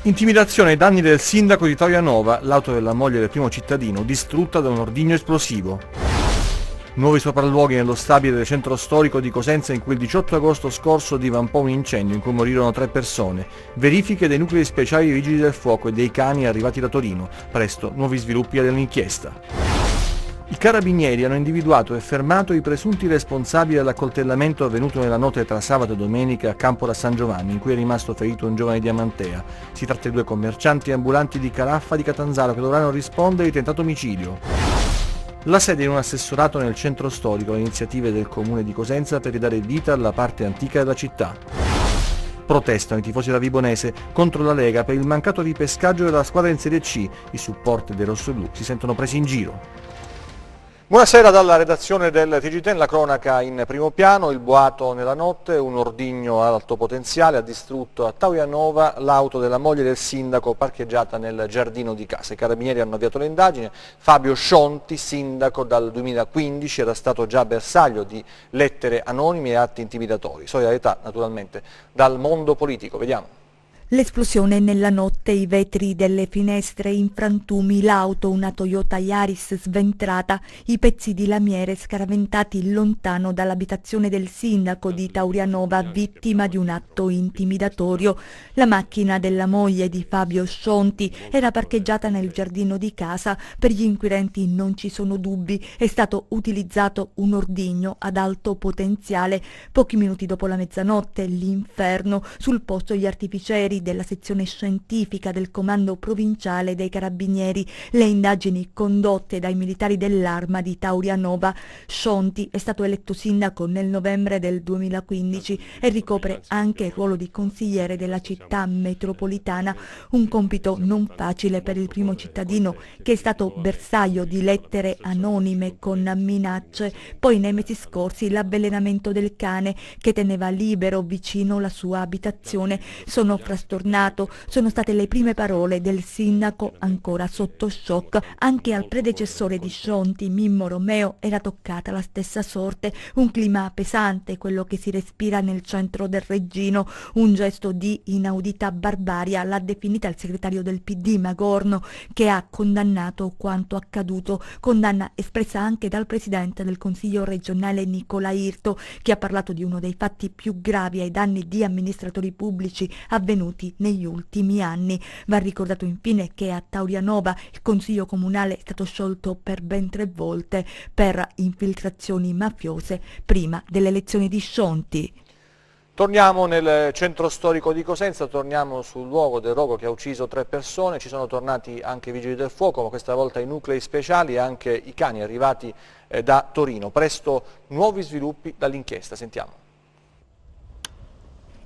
Intimidazione ai danni del sindaco di Taujanova, l'auto della moglie del primo cittadino distrutta da un ordigno esplosivo. Nuovi sopralluoghi nello stabile del centro storico di Cosenza in cui il 18 agosto scorso divampò un incendio in cui morirono 3 persone. Verifiche dei nuclei speciali dei vigili del fuoco e dei cani arrivati da Torino. Presto nuovi sviluppi dell'inchiesta. I carabinieri hanno individuato e fermato i presunti responsabili dell'accoltellamento avvenuto nella notte tra sabato e domenica a Campo da San Giovanni, in cui è rimasto ferito un giovane di Amantea. Si tratta di 2 commercianti ambulanti di Caraffa di Catanzaro che dovranno rispondere di tentato omicidio. La sede in un assessorato nel centro storico, le iniziative del comune di Cosenza per ridare vita alla parte antica della città. Protestano i tifosi della Vibonese contro la Lega per il mancato ripescaggio della squadra in Serie C. I supporter dei rossoblu si sentono presi in giro. Buonasera dalla redazione del TG10, la cronaca in primo piano, il boato nella notte, un ordigno ad alto potenziale ha distrutto a Taujanova l'auto della moglie del sindaco parcheggiata nel giardino di casa. I carabinieri hanno avviato le indagini. Fabio Scionti, sindaco dal 2015, era stato già bersaglio di lettere anonime e atti intimidatori. Solidarietà naturalmente dal mondo politico, vediamo. L'esplosione nella notte, i vetri delle finestre in frantumi, l'auto, una Toyota Yaris sventrata, i pezzi di lamiere scaraventati lontano dall'abitazione del sindaco di Taujanova, vittima di un atto intimidatorio. La macchina della moglie di Fabio Scionti era parcheggiata nel giardino di casa. Per gli inquirenti non ci sono dubbi, è stato utilizzato un ordigno ad alto potenziale. Pochi minuti dopo la mezzanotte, l'inferno, sul posto gli artificieri della sezione scientifica del comando provinciale dei carabinieri, le indagini condotte dai militari dell'Arma di Taujanova. Scionti è stato eletto sindaco nel novembre del 2015 e ricopre anche il ruolo di consigliere della città metropolitana, un compito non facile per il primo cittadino che è stato bersaglio di lettere anonime con minacce. Poi nei mesi scorsi l'avvelenamento del cane che teneva libero vicino la sua abitazione. Sono state le prime parole del sindaco ancora sotto shock. Anche al predecessore di Scionti, Mimmo Romeo, era toccata la stessa sorte. Un clima pesante, quello che si respira nel centro del Reggino, un gesto di inaudita barbarie, l'ha definita il segretario del PD Magorno, che ha condannato quanto accaduto, condanna espressa anche dal presidente del Consiglio regionale Nicola Irto, che ha parlato di uno dei fatti più gravi ai danni di amministratori pubblici avvenuti negli ultimi anni. Va ricordato infine che a Taujanova il Consiglio Comunale è stato sciolto per ben 3 volte per infiltrazioni mafiose prima delle elezioni di Scionti. Torniamo nel centro storico di Cosenza, torniamo sul luogo del rogo che ha ucciso 3 persone, ci sono tornati anche i vigili del fuoco, ma questa volta i nuclei speciali e anche i cani arrivati da Torino. Presto nuovi sviluppi dall'inchiesta, sentiamo.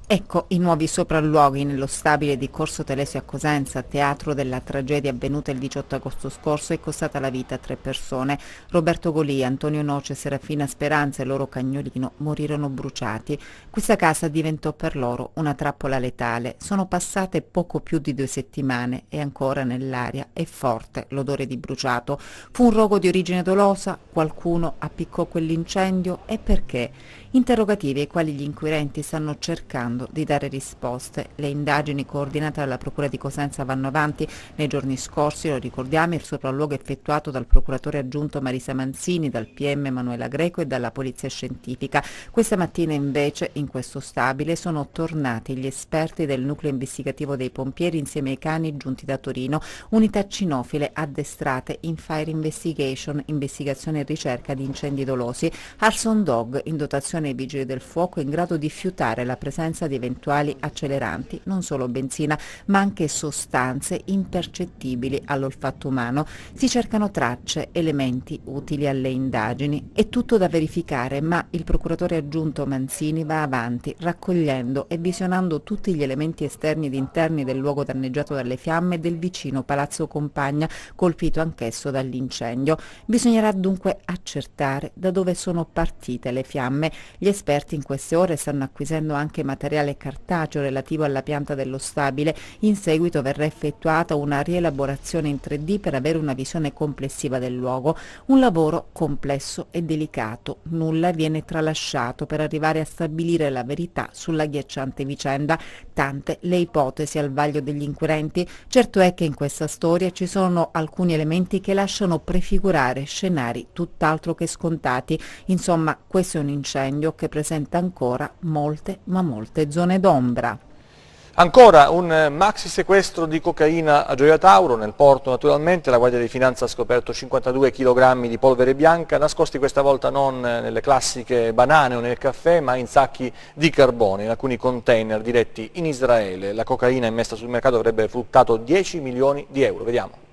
Ecco i nuovi sopralluoghi nello stabile di Corso Telesio a Cosenza, teatro della tragedia avvenuta il 18 agosto scorso e costata la vita a 3 persone. Roberto Golia, Antonio Noce, Serafina Speranza e il loro cagnolino morirono bruciati. Questa casa diventò per loro una trappola letale. Sono passate poco più di 2 settimane e ancora nell'aria è forte l'odore di bruciato. Fu un rogo di origine dolosa? Qualcuno appiccò quell'incendio? E perché? Interrogativi ai quali gli inquirenti stanno cercando di dare risposte. Le indagini coordinate dalla Procura di Cosenza vanno avanti. Nei giorni scorsi, lo ricordiamo, il sopralluogo effettuato dal procuratore aggiunto Marisa Manzini, dal PM Emanuela Greco e dalla Polizia Scientifica. Questa mattina invece in questo stabile sono tornati gli esperti del nucleo investigativo dei pompieri insieme ai cani giunti da Torino, unità cinofile addestrate in Fire Investigation, investigazione e ricerca di incendi dolosi, Arson Dog in dotazione ai vigili del fuoco in grado di fiutare la presenza di eventuali acceleranti, non solo benzina, ma anche sostanze impercettibili all'olfatto umano. Si cercano tracce, elementi utili alle indagini. È tutto da verificare, ma il procuratore aggiunto Manzini va avanti, raccogliendo e visionando tutti gli elementi esterni ed interni del luogo danneggiato dalle fiamme del vicino Palazzo Compagna, colpito anch'esso dall'incendio. Bisognerà dunque accertare da dove sono partite le fiamme. Gli esperti in queste ore stanno acquisendo anche materiale cartaceo relativo alla pianta dello stabile. In seguito verrà effettuata una rielaborazione in 3D per avere una visione complessiva del luogo. Un lavoro complesso e delicato. Nulla viene tralasciato per arrivare a stabilire la verità sulla agghiacciante vicenda. Tante le ipotesi al vaglio degli inquirenti. Certo è che in questa storia ci sono alcuni elementi che lasciano prefigurare scenari tutt'altro che scontati. Insomma, questo è un incendio che presenta ancora molte zone d'ombra. Ancora un maxi sequestro di cocaina a Gioia Tauro, nel porto naturalmente. La Guardia di Finanza ha scoperto 52 kg di polvere bianca, nascosti questa volta non nelle classiche banane o nel caffè, ma in sacchi di carbone, in alcuni container diretti in Israele. La cocaina immessa sul mercato avrebbe fruttato 10 milioni di euro. Vediamo.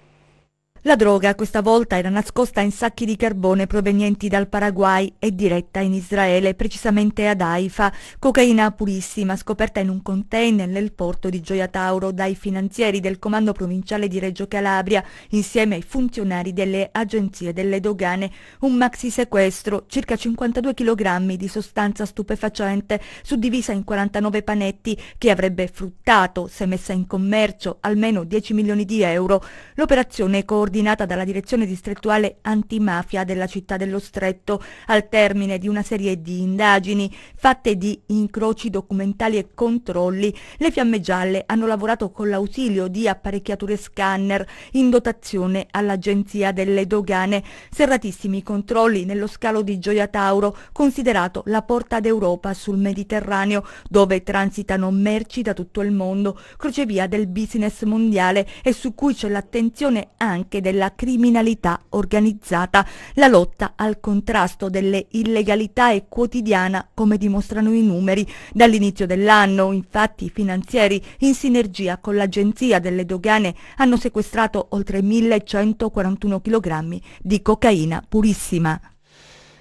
La droga questa volta era nascosta in sacchi di carbone provenienti dal Paraguay e diretta in Israele, precisamente ad Haifa. Cocaina purissima scoperta in un container nel porto di Gioia Tauro dai finanzieri del Comando Provinciale di Reggio Calabria insieme ai funzionari delle agenzie delle dogane. Un maxi sequestro, circa 52 kg di sostanza stupefacente suddivisa in 49 panetti che avrebbe fruttato, se messa in commercio, almeno 10 milioni di euro. L'operazione coordinata dalla direzione distrettuale antimafia della città dello Stretto, al termine di una serie di indagini fatte di incroci documentali e controlli. Le Fiamme Gialle hanno lavorato con l'ausilio di apparecchiature scanner in dotazione all'Agenzia delle Dogane. Serratissimi controlli nello scalo di Gioia Tauro, considerato la porta d'Europa sul Mediterraneo, dove transitano merci da tutto il mondo, crocevia del business mondiale e su cui c'è l'attenzione anche della criminalità organizzata. La lotta al contrasto delle illegalità è quotidiana, come dimostrano i numeri. Dall'inizio dell'anno, infatti, i finanzieri, in sinergia con l'Agenzia delle Dogane, hanno sequestrato oltre 1141 kg di cocaina purissima.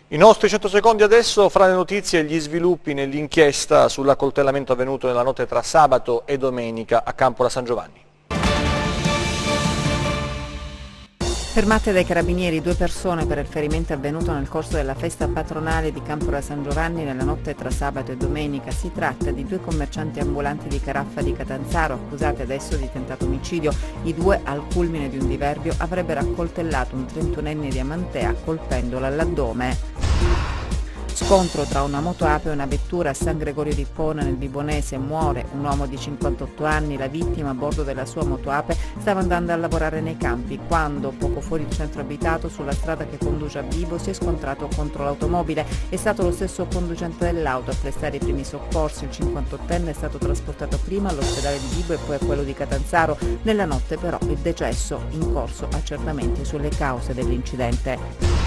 I nostri 100 secondi adesso, fra le notizie e gli sviluppi nell'inchiesta sull'accoltellamento avvenuto nella notte tra sabato e domenica a Campola San Giovanni. Fermate dai carabinieri 2 persone per il ferimento avvenuto nel corso della festa patronale di Campola San Giovanni nella notte tra sabato e domenica. Si tratta di 2 commercianti ambulanti di Caraffa di Catanzaro, accusati adesso di tentato omicidio. I 2, al culmine di un diverbio, avrebbero accoltellato un 31enne di Amantea colpendolo all'addome. Scontro tra una motoape e una vettura a San Gregorio di Pona nel Vibonese. Muore un uomo di 58 anni. La vittima, a bordo della sua motoape, stava andando a lavorare nei campi quando, poco fuori il centro abitato, sulla strada che conduce a Vibo, si è scontrato contro l'automobile. È stato lo stesso conducente dell'auto a prestare i primi soccorsi. Il 58enne è stato trasportato prima all'ospedale di Vibo e poi a quello di Catanzaro. Nella notte però il decesso, in corso accertamenti sulle cause dell'incidente.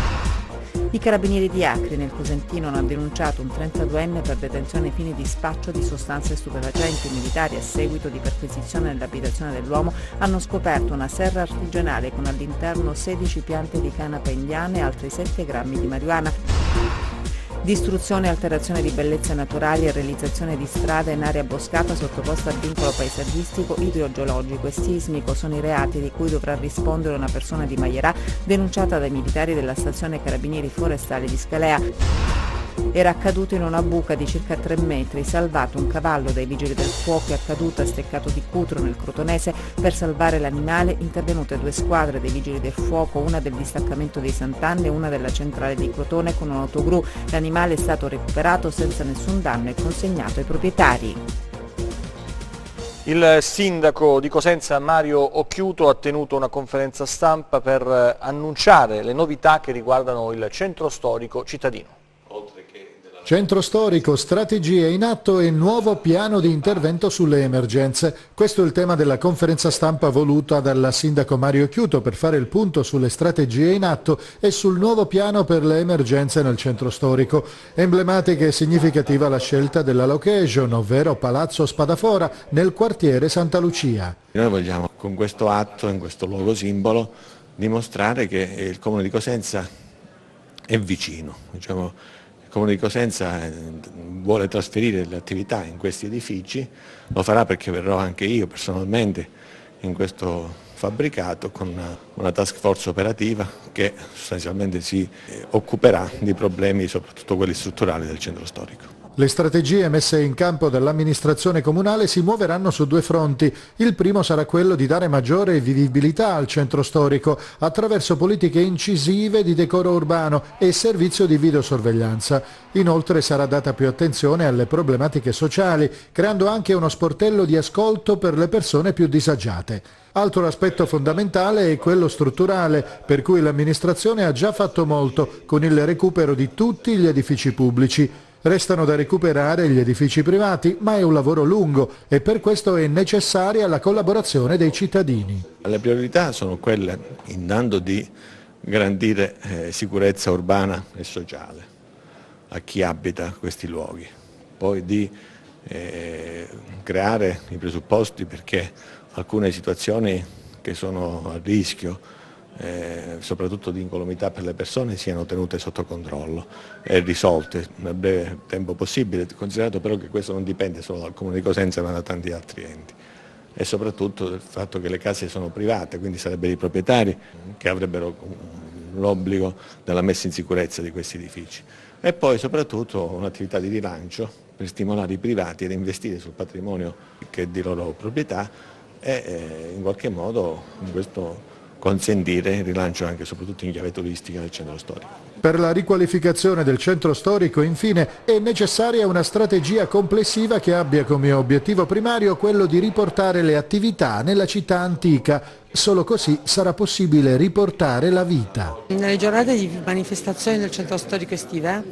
I carabinieri di Acri nel Cosentino hanno denunciato un 32enne per detenzione ai fini di spaccio di sostanze stupefacenti. I militari, a seguito di perquisizione nell'abitazione dell'uomo, hanno scoperto una serra artigianale con all'interno 16 piante di canapa indiane e altri 7 grammi di marijuana. Distruzione e alterazione di bellezze naturali e realizzazione di strade in area boscata sottoposta a vincolo paesaggistico, idrogeologico e sismico sono i reati di cui dovrà rispondere una persona di Maierà, denunciata dai militari della stazione Carabinieri Forestali di Scalea. Era accaduto in una buca di circa 3 metri, salvato un cavallo dai vigili del fuoco, è accaduto a Steccato di Cutro nel Crotonese. Per salvare l'animale intervenute 2 squadre dei vigili del fuoco, una del distaccamento dei Sant'Anne e una della centrale di Crotone con un autogru. L'animale è stato recuperato senza nessun danno e consegnato ai proprietari. Il sindaco di Cosenza Mario Occhiuto ha tenuto una conferenza stampa per annunciare le novità che riguardano il centro storico cittadino. Centro storico, strategie in atto e nuovo piano di intervento sulle emergenze. Questo è il tema della conferenza stampa voluta dal sindaco Mario Occhiuto per fare il punto sulle strategie in atto e sul nuovo piano per le emergenze nel centro storico. Emblematica e significativa la scelta della location, ovvero Palazzo Spadafora, nel quartiere Santa Lucia. Noi vogliamo con questo atto, in questo luogo simbolo, dimostrare che il Comune di Cosenza è vicino. Il Comune di Cosenza vuole trasferire le attività in questi edifici, lo farà perché verrò anche io personalmente in questo fabbricato con una task force operativa che sostanzialmente si occuperà di problemi, soprattutto quelli strutturali del centro storico. Le strategie messe in campo dall'amministrazione comunale si muoveranno su due fronti. Il primo sarà quello di dare maggiore vivibilità al centro storico attraverso politiche incisive di decoro urbano e servizio di videosorveglianza. Inoltre sarà data più attenzione alle problematiche sociali, creando anche uno sportello di ascolto per le persone più disagiate. Altro aspetto fondamentale è quello strutturale, per cui l'amministrazione ha già fatto molto con il recupero di tutti gli edifici pubblici. Restano da recuperare gli edifici privati, ma è un lavoro lungo e per questo è necessaria la collaborazione dei cittadini. Le priorità sono quelle intanto di garantire sicurezza urbana e sociale a chi abita questi luoghi, poi di creare i presupposti perché alcune situazioni che sono a rischio, soprattutto di incolumità per le persone, siano tenute sotto controllo e risolte nel breve tempo possibile, considerato però che questo non dipende solo dal Comune di Cosenza ma da tanti altri enti e soprattutto del fatto che le case sono private, quindi sarebbero i proprietari che avrebbero l'obbligo della messa in sicurezza di questi edifici e poi soprattutto un'attività di rilancio per stimolare i privati ad investire sul patrimonio che è di loro proprietà e in qualche modo in questo consentire il rilancio anche e soprattutto in chiave turistica del centro storico. Per la riqualificazione del centro storico, infine, è necessaria una strategia complessiva che abbia come obiettivo primario quello di riportare le attività nella città antica. Solo così sarà possibile riportare la vita. Nelle giornate di manifestazioni del centro storico estive,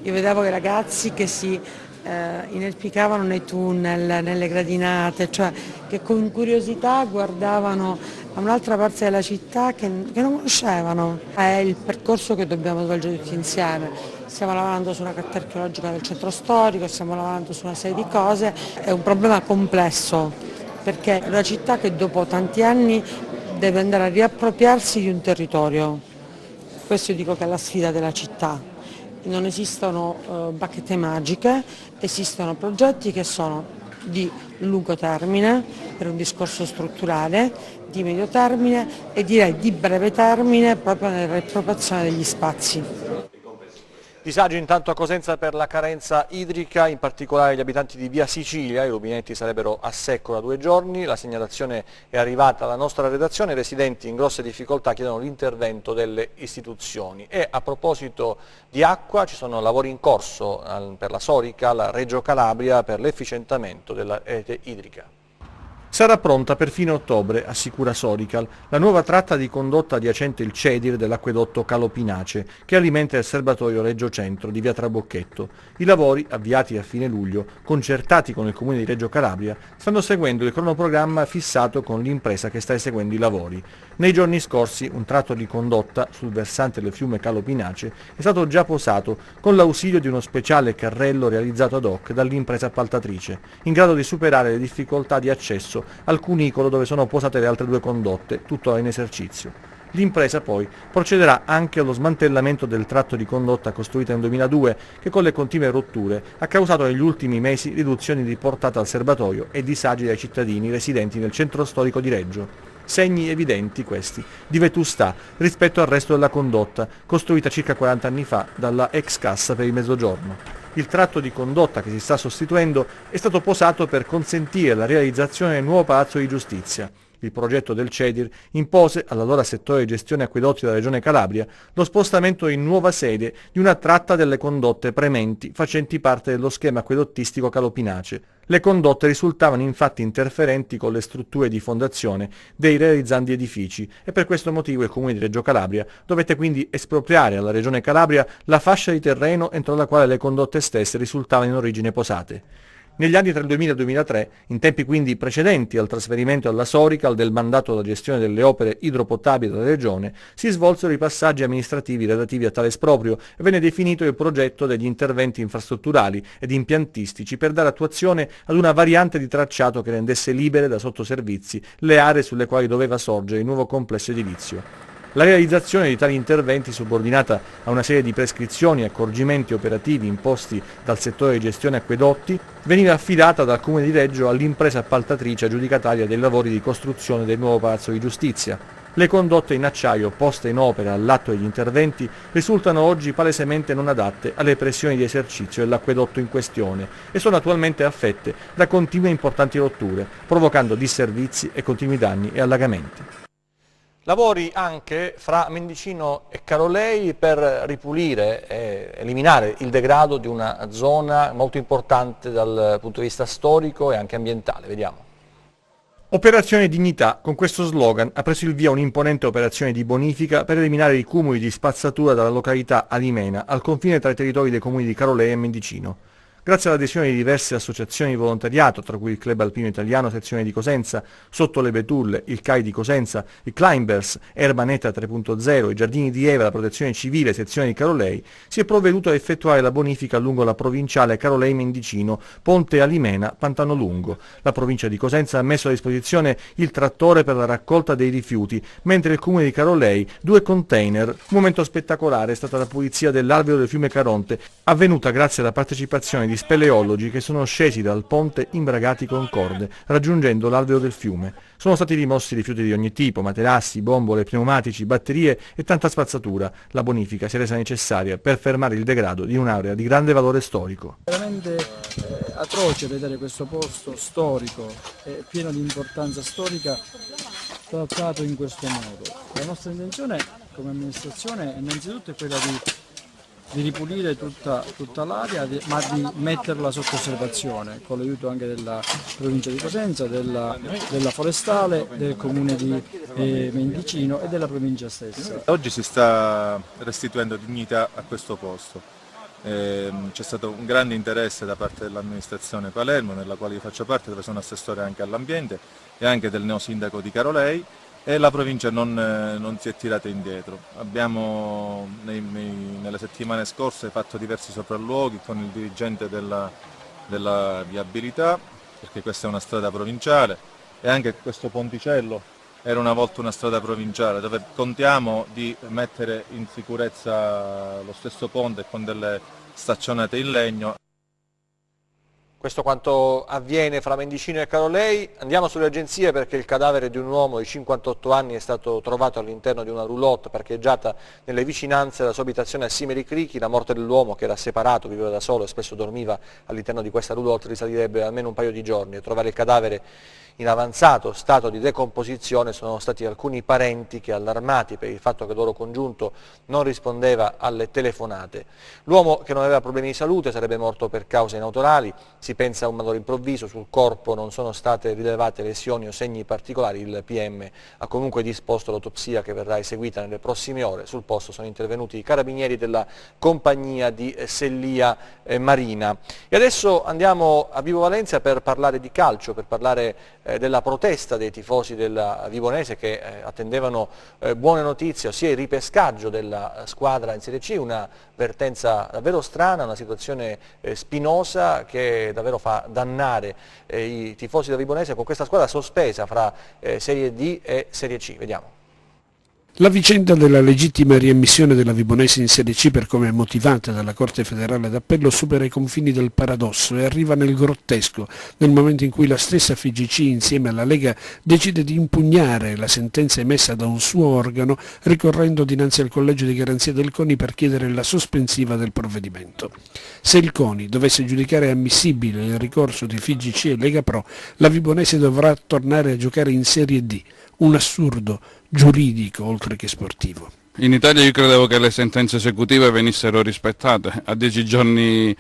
io vedevo i ragazzi che si inerpicavano nei tunnel, nelle gradinate, cioè che con curiosità guardavano a un'altra parte della città che non conoscevano. È il percorso che dobbiamo svolgere tutti insieme. Stiamo lavorando su una carta archeologica del centro storico, stiamo lavorando su una serie di cose. È un problema complesso perché è una città che dopo tanti anni deve andare a riappropriarsi di un territorio. Questo io dico che è la sfida della città. Non esistono bacchette magiche, esistono progetti che sono di lungo termine per un discorso strutturale, di medio termine e direi di breve termine proprio nella riappropriazione degli spazi. Disagi intanto a Cosenza per la carenza idrica, in particolare gli abitanti di Via Sicilia, i rubinetti sarebbero a secco da 2 giorni, la segnalazione è arrivata alla nostra redazione, i residenti in grosse difficoltà chiedono l'intervento delle istituzioni. E a proposito di acqua ci sono lavori in corso per la Sorica, la Reggio Calabria per l'efficientamento della rete idrica. Sarà pronta per fine ottobre, assicura Sorical, la nuova tratta di condotta adiacente il CEDIR dell'acquedotto Calopinace, che alimenta il serbatoio Reggio Centro di via Trabocchetto. I lavori, avviati a fine luglio, concertati con il comune di Reggio Calabria, stanno seguendo il cronoprogramma fissato con l'impresa che sta eseguendo i lavori. Nei giorni scorsi un tratto di condotta sul versante del fiume Calopinace è stato già posato con l'ausilio di uno speciale carrello realizzato ad hoc dall'impresa appaltatrice, in grado di superare le difficoltà di accesso al cunicolo dove sono posate le altre 2 condotte, tuttora in esercizio. L'impresa poi procederà anche allo smantellamento del tratto di condotta costruita nel 2002 che con le continue rotture ha causato negli ultimi mesi riduzioni di portata al serbatoio e disagi ai cittadini residenti nel centro storico di Reggio. Segni evidenti questi di vetustà rispetto al resto della condotta, costruita circa 40 anni fa dalla ex Cassa per il Mezzogiorno. Il tratto di condotta che si sta sostituendo è stato posato per consentire la realizzazione del nuovo palazzo di giustizia. Il progetto del CEDIR impose all'allora settore di gestione acquedotti della Regione Calabria lo spostamento in nuova sede di una tratta delle condotte prementi facenti parte dello schema acquedottistico Calopinace. Le condotte risultavano infatti interferenti con le strutture di fondazione dei realizzandi edifici e per questo motivo il Comune di Reggio Calabria dovette quindi espropriare alla Regione Calabria la fascia di terreno entro la quale le condotte stesse risultavano in origine posate. Negli anni tra il 2000 e il 2003, in tempi quindi precedenti al trasferimento alla Sorical del mandato alla gestione delle opere idropotabili della Regione, si svolsero i passaggi amministrativi relativi a tale esproprio e venne definito il progetto degli interventi infrastrutturali ed impiantistici per dare attuazione ad una variante di tracciato che rendesse libere da sottoservizi le aree sulle quali doveva sorgere il nuovo complesso edilizio. La realizzazione di tali interventi, subordinata a una serie di prescrizioni e accorgimenti operativi imposti dal settore di gestione acquedotti, veniva affidata dal Comune di Reggio all'impresa appaltatrice aggiudicataria dei lavori di costruzione del nuovo Palazzo di Giustizia. Le condotte in acciaio poste in opera all'atto degli interventi risultano oggi palesemente non adatte alle pressioni di esercizio dell'acquedotto in questione e sono attualmente affette da continue importanti rotture, provocando disservizi e continui danni e allagamenti. Lavori anche fra Mendicino e Carolei per ripulire e eliminare il degrado di una zona molto importante dal punto di vista storico e anche ambientale. Vediamo. Operazione Dignità, con questo slogan ha preso il via un'imponente operazione di bonifica per eliminare i cumuli di spazzatura dalla località Alimena, al confine tra i territori dei comuni di Carolei e Mendicino. Grazie all'adesione di diverse associazioni di volontariato, tra cui il Club Alpino Italiano sezione di Cosenza, Sotto le Betulle, il CAI di Cosenza, i Climbers, Erba Neta 3.0, i Giardini di Eva, la Protezione Civile sezione di Carolei, si è provveduto a effettuare la bonifica lungo la provinciale Carolei-Mendicino, Ponte Alimena, Pantano Lungo. La provincia di Cosenza ha messo a disposizione il trattore per la raccolta dei rifiuti, mentre il comune di Carolei 2 container. Un momento spettacolare è stata la pulizia dell'alveo del fiume Caronte, avvenuta grazie alla partecipazione di speleologi che sono scesi dal ponte imbragati con corde, raggiungendo l'alveo del fiume. Sono stati rimossi rifiuti di ogni tipo, materassi, bombole, pneumatici, batterie e tanta spazzatura. La bonifica si è resa necessaria per fermare il degrado di un'area di grande valore storico. Veramente atroce vedere questo posto storico e pieno di importanza storica trattato in questo modo. La nostra intenzione come amministrazione innanzitutto è quella di ripulire tutta l'area, ma di metterla sotto osservazione, con l'aiuto anche della provincia di Cosenza, della forestale, del comune di Mendicino e della provincia stessa. Oggi si sta restituendo dignità a questo posto. C'è stato un grande interesse da parte dell'amministrazione Palermo, nella quale io faccio parte, dove sono assessore anche all'ambiente, e anche del neosindaco di Carolei, e la provincia non si è tirata indietro. Abbiamo nelle settimane scorse fatto diversi sopralluoghi con il dirigente della viabilità, perché questa è una strada provinciale, e anche questo ponticello era una volta una strada provinciale, dove contiamo di mettere in sicurezza lo stesso ponte con delle staccionate in legno. Questo quanto avviene fra Mendicino e Carolei. Andiamo sulle agenzie perché il cadavere di un uomo di 58 anni è stato trovato all'interno di una roulotte parcheggiata nelle vicinanze della sua abitazione a Simeri Crichi. La morte dell'uomo, che era separato, viveva da solo e spesso dormiva all'interno di questa roulotte, risalirebbe almeno un paio di giorni. A trovare il cadavere in avanzato stato di decomposizione sono stati alcuni parenti che, allarmati per il fatto che il loro congiunto non rispondeva alle telefonate. L'uomo, che non aveva problemi di salute, sarebbe morto per cause naturali. Si pensa a un malore improvviso, sul corpo non sono state rilevate lesioni o segni particolari. Il PM ha comunque disposto l'autopsia che verrà eseguita nelle prossime ore. Sul posto sono intervenuti i carabinieri della compagnia di Sellia Marina. E adesso andiamo a Vibo Valentia per parlare di calcio, per parlare della protesta dei tifosi della Vibonese che attendevano buone notizie, ossia il ripescaggio della squadra in Serie C, una vertenza davvero strana, una situazione spinosa che davvero fa dannare i tifosi della Vibonese con questa squadra sospesa fra Serie D e Serie C. Vediamo. La vicenda della legittima riammissione della Vibonese in Serie C, per come è motivata dalla Corte Federale d'Appello, supera i confini del paradosso e arriva nel grottesco, nel momento in cui la stessa FIGC insieme alla Lega decide di impugnare la sentenza emessa da un suo organo, ricorrendo dinanzi al collegio di garanzia del CONI per chiedere la sospensiva del provvedimento. Se il CONI dovesse giudicare ammissibile il ricorso di FIGC e Lega Pro, la Vibonese dovrà tornare a giocare in Serie D, un assurdo giuridico oltre che sportivo. In Italia io credevo che le sentenze esecutive venissero rispettate. A 10 giorni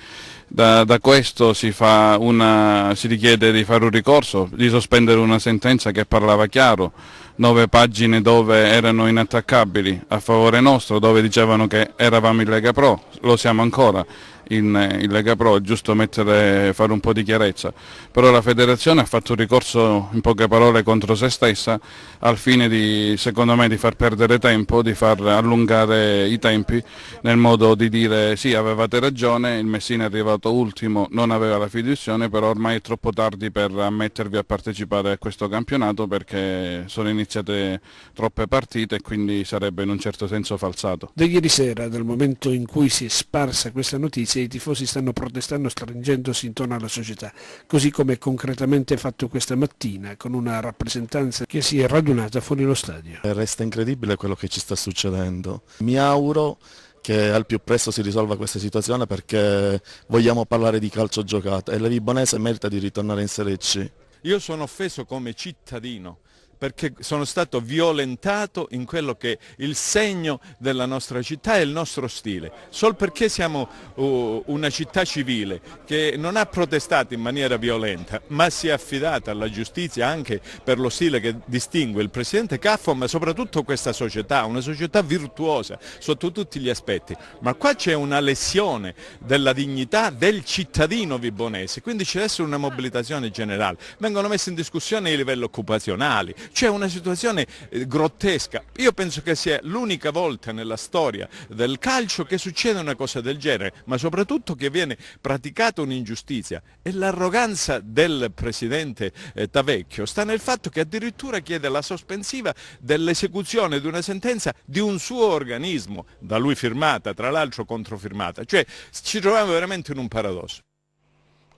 da questo si richiede di fare un ricorso, di sospendere una sentenza che parlava chiaro, 9 pagine dove erano inattaccabili a favore nostro, dove dicevano che eravamo in Lega Pro, lo siamo ancora, in Lega Pro, è giusto fare un po' di chiarezza, però la federazione ha fatto un ricorso in poche parole contro se stessa al fine di, secondo me, di far perdere tempo, di far allungare i tempi nel modo di dire sì, avevate ragione, il Messina è arrivato ultimo, non aveva la fiduzione, però ormai è troppo tardi per ammettervi a partecipare a questo campionato perché sono iniziate troppe partite e quindi sarebbe in un certo senso falsato. Da ieri sera, dal momento in cui si è sparsa questa notizia, i tifosi stanno protestando stringendosi intorno alla società, così come concretamente fatto questa mattina con una rappresentanza che si è radunata fuori lo stadio. Resta incredibile quello che ci sta succedendo. Mi auguro che al più presto si risolva questa situazione perché vogliamo parlare di calcio giocato e la Vibonese merita di ritornare in Serie C. Io sono offeso come cittadino perché sono stato violentato in quello che è il segno della nostra città e il nostro stile, solo perché siamo una città civile che non ha protestato in maniera violenta, ma si è affidata alla giustizia anche per lo stile che distingue il presidente Caffo, ma soprattutto questa società, una società virtuosa sotto tutti gli aspetti. Ma qua c'è una lesione della dignità del cittadino vibonese, quindi ci deve essere una mobilitazione generale, vengono messi in discussione i livelli occupazionali. C'è una situazione grottesca. Io penso che sia l'unica volta nella storia del calcio che succede una cosa del genere, ma soprattutto che viene praticata un'ingiustizia. E l'arroganza del presidente Tavecchio sta nel fatto che addirittura chiede la sospensiva dell'esecuzione di una sentenza di un suo organismo, da lui firmata, tra l'altro controfirmata. Cioè ci troviamo veramente in un paradosso.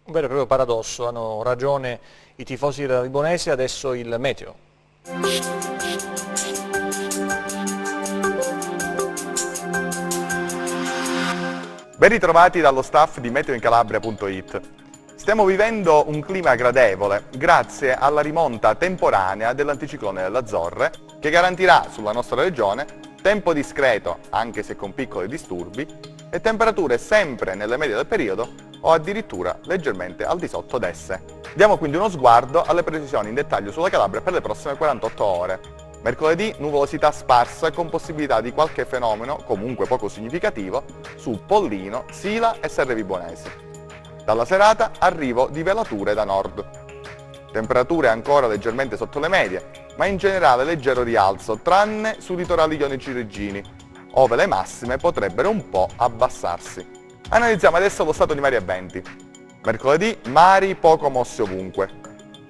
Un vero e proprio paradosso, hanno ragione i tifosi della Vibonese, adesso il meteo. Ben ritrovati dallo staff di meteoincalabria.it. Stiamo vivendo un clima gradevole grazie alla rimonta temporanea dell'anticiclone delle Azzorre che garantirà sulla nostra regione tempo discreto, anche se con piccoli disturbi, e temperature sempre nelle medie del periodo o addirittura leggermente al di sotto d'esse. Diamo quindi uno sguardo alle previsioni in dettaglio sulla Calabria per le prossime 48 ore. Mercoledì nuvolosità sparsa con possibilità di qualche fenomeno, comunque poco significativo, su Pollino, Sila e Serre Vibonesi. Dalla serata arrivo di velature da nord. Temperature ancora leggermente sotto le medie, ma in generale leggero rialzo, tranne sui litorali ionici reggini, ove le massime potrebbero un po' abbassarsi. Analizziamo adesso lo stato di mari e venti. Mercoledì mari poco mossi ovunque,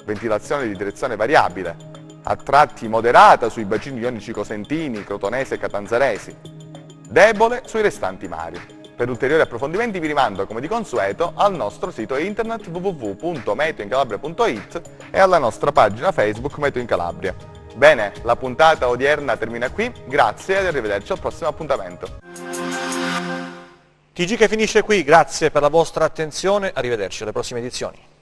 ventilazione di direzione variabile, a tratti moderata sui bacini ionici cosentini, crotonesi e catanzaresi, debole sui restanti mari. Per ulteriori approfondimenti vi rimando, come di consueto, al nostro sito internet www.meteoincalabria.it e alla nostra pagina Facebook Meteo in Calabria. Bene, la puntata odierna termina qui, grazie ed arrivederci al prossimo appuntamento. TG che finisce qui, grazie per la vostra attenzione, arrivederci alle prossime edizioni.